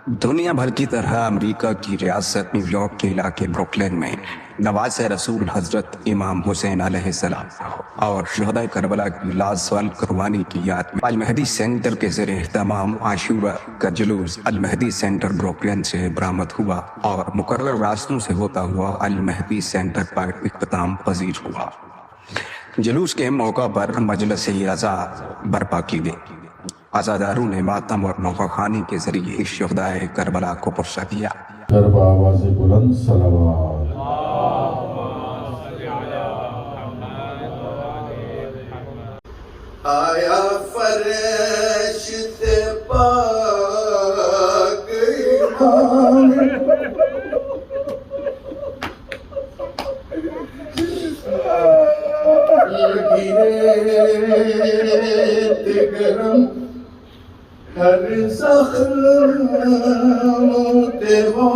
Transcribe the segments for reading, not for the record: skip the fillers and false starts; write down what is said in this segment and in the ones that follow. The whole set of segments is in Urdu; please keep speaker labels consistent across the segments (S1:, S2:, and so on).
S1: دنیا بھر کی طرح امریکہ کی ریاست نیو یارک کے علاقے بروکلن میں نواز رسول حضرت امام حسین علیہ السلام اور شہداء کربلا کی لازوال قربانی کی یاد میں المہدی سینٹر کے زیر اہتمام عاشورہ کا جلوس المہدی سینٹر بروکلن سے برآمد ہوا اور مقرر راستوں سے ہوتا ہوا المہدی سینٹر پر اختتام پذیر ہوا۔ جلوس کے موقع پر مجلس عزا برپا کی گئی۔ عزاداروں نے ماتم اور نوحہ خوانی کے ذریعے شہداء کربلا کو پرسہ دیا۔
S2: کرب آواز بلند صلوات۔
S3: آیا فرشت پاک امام گرے گرم ہر زخم تے ہو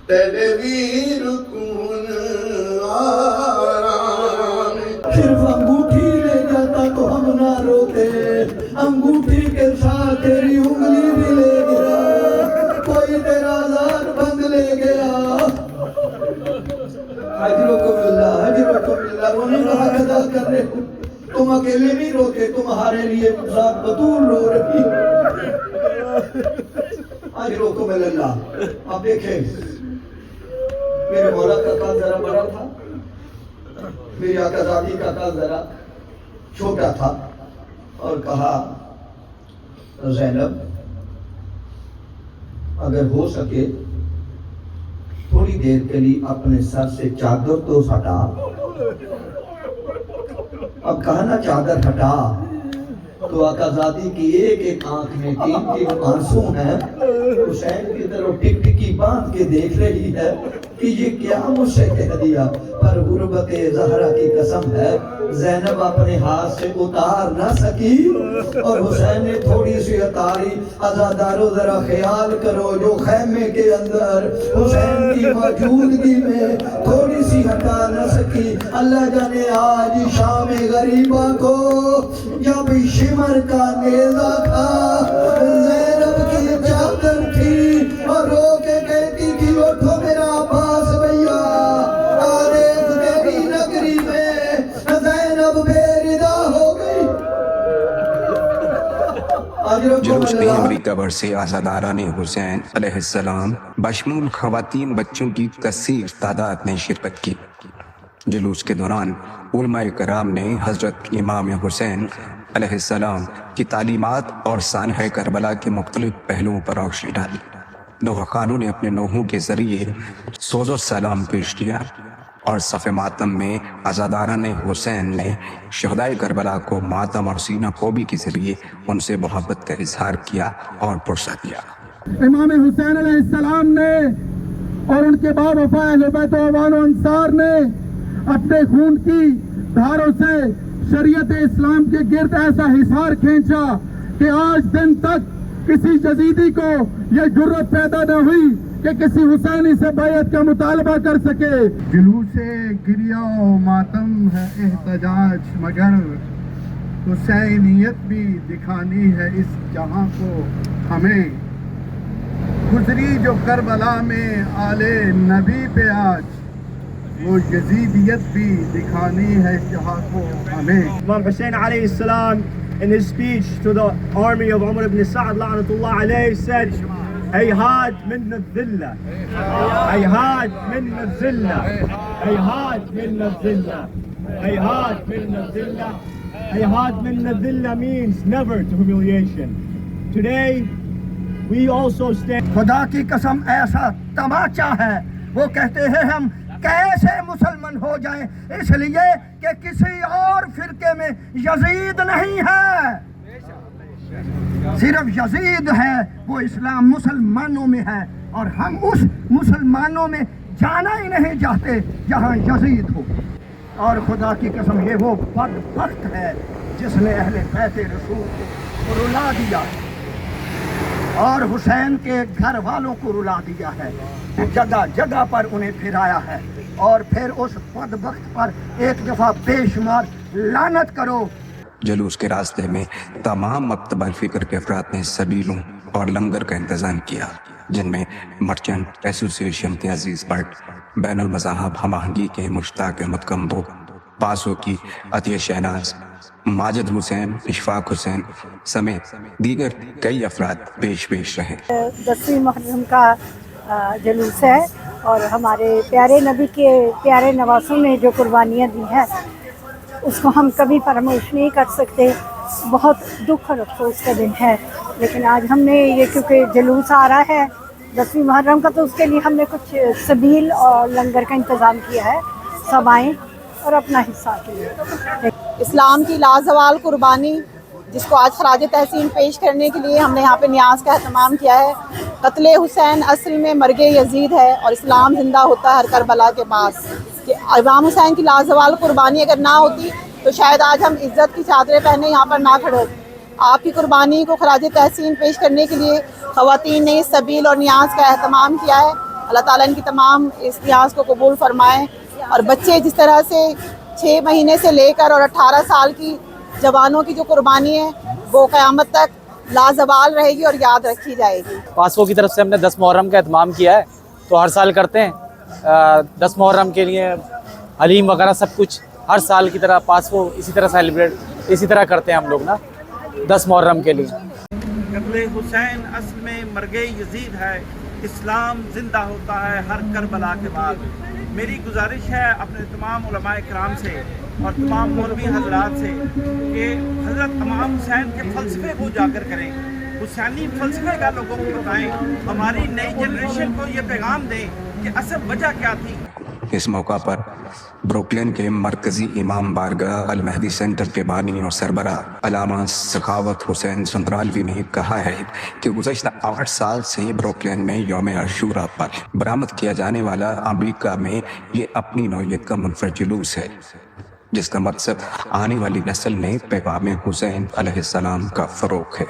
S3: تدبیر کن آرام۔
S4: صرف انگوٹھی لے جاتا تو ہم نہ روتے، انگوٹھی کے ساتھ تیری انگلی بھی لے گیا، کوئی تیرا زار بند لے گیا۔ حجرکم اللہ، حجرکم اللہ، رونے کا حق ادا کر رہے ہو، تم اکیلے نہیں روتے، تمہارے لیے ذات بطول رو رہی۔ حجرکم اللہ۔ اب دیکھیں میرے مولا کا کام ذرا بڑا تھا، میری آقا زادی کا کام ذرا چھوٹا تھا، اور کہا زینب اگر ہو سکے تھوڑی دیر کے لیے اپنے سر سے چادر تو ہٹا۔ اب کہا نا چادر ہٹا، تو آقا زادی کی ایک ایک آنکھ میں تین تین آنسو ہیں، حسین کی طرف ٹک ٹکی باندھ کے دیکھ رہی ہے کہ یہ کیا مجھ سے کہہ دیا، پر غربت زہرا کی قسم ہے زینب اپنے ہاتھ سے اتار نہ سکی، اور حسین نے تھوڑی سی اتاری۔ عزادارو ذرا خیال کرو جو خیمے کے اندر حسین کی موجودگی میں تھوڑی سی ہٹا نہ سکی۔ اللہ جانے آج شام غریبہ کو جب شمر کا نیزہ تھا، زینب کی چادر تھی اور رو کے کہتی تھی اٹھو میرا عباس بھیا، آریز تیری نگری میں زینب بے ردا ہو گئی۔
S1: جلوس میں امریکہ بھر سے عزاداران حسین علیہ السلام بشمول خواتین بچوں کی کثیر تعداد نے شرکت کی۔ جلوس کے دوران علماء کرام نے حضرت امام حسین علیہ السلام کی تعلیمات اور سانحہ کربلا کے مختلف پہلوؤں پر روشنی ڈالی۔ نوحہ خوانوں نے اپنے نوحوں کے ذریعے سوز و سلام پیش کیا، اور صف ماتم میں عزاداران حسین نے شہداء کربلا کو ماتم اور سینہ کوبی کے ذریعے ان سے محبت کا اظہار کیا اور پرسہ دیا۔
S5: امام حسین علیہ السلام نے اور ان کے بعد وفا اہل بیت و عوان و انصار نے اپنے خون کی دھاروں سے شریعت اسلام کے گرد ایسا حصار کھینچا کہ آج دن تک کسی یزیدی کو یہ جرت پیدا نہ ہوئی کہ کسی حسینی سے بیعت کا مطالبہ کر سکے۔
S6: جلوس گریہ و ماتم ہے احتجاج، مگر حسینیت بھی دکھانی ہے اس جہاں کو ہمیں، گزری جو کربلا میں آل نبی پہ آج، وہ یزیدیت بھی دکھانی ہے اس جہاں کو ہمیں۔
S7: Imam Hussein alayhi salam in his speech to the army of Umar ibn Sa'd la'natullah alayhi said, هيهات من الذلة، هيهات من الذلة، هيهات من الذلة، هيهات من الذلة، هيهات من الذلة means never to humiliation. Today we also stand.
S4: خدا کی قسم ایسا تماچا ہے، وہ کہتے ہیں ہم کیسے مسلمان ہو جائیں، اس لیے کہ کسی اور فرقے میں یزید نہیں ہے، صرف یزید ہے، وہ اسلام مسلمانوں میں ہے، اور ہم اس مسلمانوں میں جانا ہی نہیں چاہتے جہاں یزید ہو۔ اور خدا کی قسم یہ وہ بدبخت ہے جس نے اہل بیت رسول کو رلا دیا اور حسین کے گھر والوں کو رلا دیا ہے، جگہ جگہ پر انہیں پھرایا ہے، اور پھر اس بدبخت پر ایک دفعہ بے شمار لعنت کرو۔
S1: جلوس کے راستے میں تمام مکتبہ فکر کے افراد نے سبیلوں اور لنگر کا انتظام کیا، جن میں مرچنٹ ایسوسیشن کے عزیز بٹ، بین المذاہب ہم آہنگی کے مشتاق احمد کمبو، پاسو کی عطیہ شہناز، ماجد حسین، اشفاق حسین سمیت دیگر کئی افراد پیش رہے۔
S8: 10ویں محرم کا جلوس ہے اور ہمارے پیارے نبی کے پیارے نواسوں نے جو قربانیاں دی ہیں اس کو ہم کبھی فراموش نہیں کر سکتے۔ بہت دکھ اور افسوس کا دن ہے، لیکن آج ہم نے یہ کیونکہ جلوس آ رہا ہے 10ویں محرم کا، تو اس کے لیے ہم نے کچھ سبیل اور لنگر کا انتظام کیا ہے، سب آئیں اور اپنا حصہ کیے۔
S9: اسلام کی لازوال قربانی جس کو آج خراج تحسین پیش کرنے کے لیے ہم نے یہاں پہ نیاز کا اہتمام کیا ہے۔ قتل حسین اصل میں مرگ یزید ہے اور اسلام زندہ ہوتا ہے ہر کربلا کے پاس۔ کہ امام حسین کی لازوال قربانی اگر نہ ہوتی تو شاید آج ہم عزت کی چادریں پہنے یہاں پر نہ کھڑے ہوتے۔ آپ کی قربانی کو خراج تحسین پیش کرنے کے لیے خواتین نے سبیل اور نیاز کا اہتمام کیا ہے۔ اللہ تعالیٰ ان کی تمام اس نیاز کو قبول فرمائے، اور بچے جس طرح سے 6 مہینے سے لے کر اور 18 سال کی جوانوں کی جو قربانی ہے وہ قیامت تک لازوال رہے گی اور یاد رکھی جائے گی۔
S10: پاسو کی طرف سے ہم نے 10 محرم کا اہتمام کیا ہے، تو ہر سال کرتے ہیں 10 محرم کے لیے حلیم وغیرہ سب کچھ ہر سال کی طرح پاسو اسی طرح سیلیبریٹ اسی طرح کرتے ہیں ہم لوگ نا 10 محرم کے لیے۔
S11: قتل حسین اصل میں مرگ یزید ہے، اسلام زندہ ہوتا ہے ہر کربلا کے بعد۔ میری گزارش ہے اپنے تمام علماء کرام سے اور تمام مولوی حضرات سے کہ حضرت امام حسین کے فلسفے کو اجاگر کریں، حسینی فلسفے کا لوگوں کو بتائیں، ہماری نئی جنریشن کو یہ پیغام دیں کہ اصل وجہ کیا تھی۔
S1: اس موقع پر بروکلن کے مرکزی امام بارگاہ المہدی سینٹر کے بانی اور سربراہ علامہ سخاوت حسین سندرالوی نے کہا ہے کہ گزشتہ 8 سال سے بروکلن میں یوم عاشوراء پر برآمد کیا جانے والا امریکہ میں یہ اپنی نوعیت کا منفرد جلوس ہے، جس کا مقصد آنے والی نسل میں پیغام حسین علیہ السلام کا فروغ ہے۔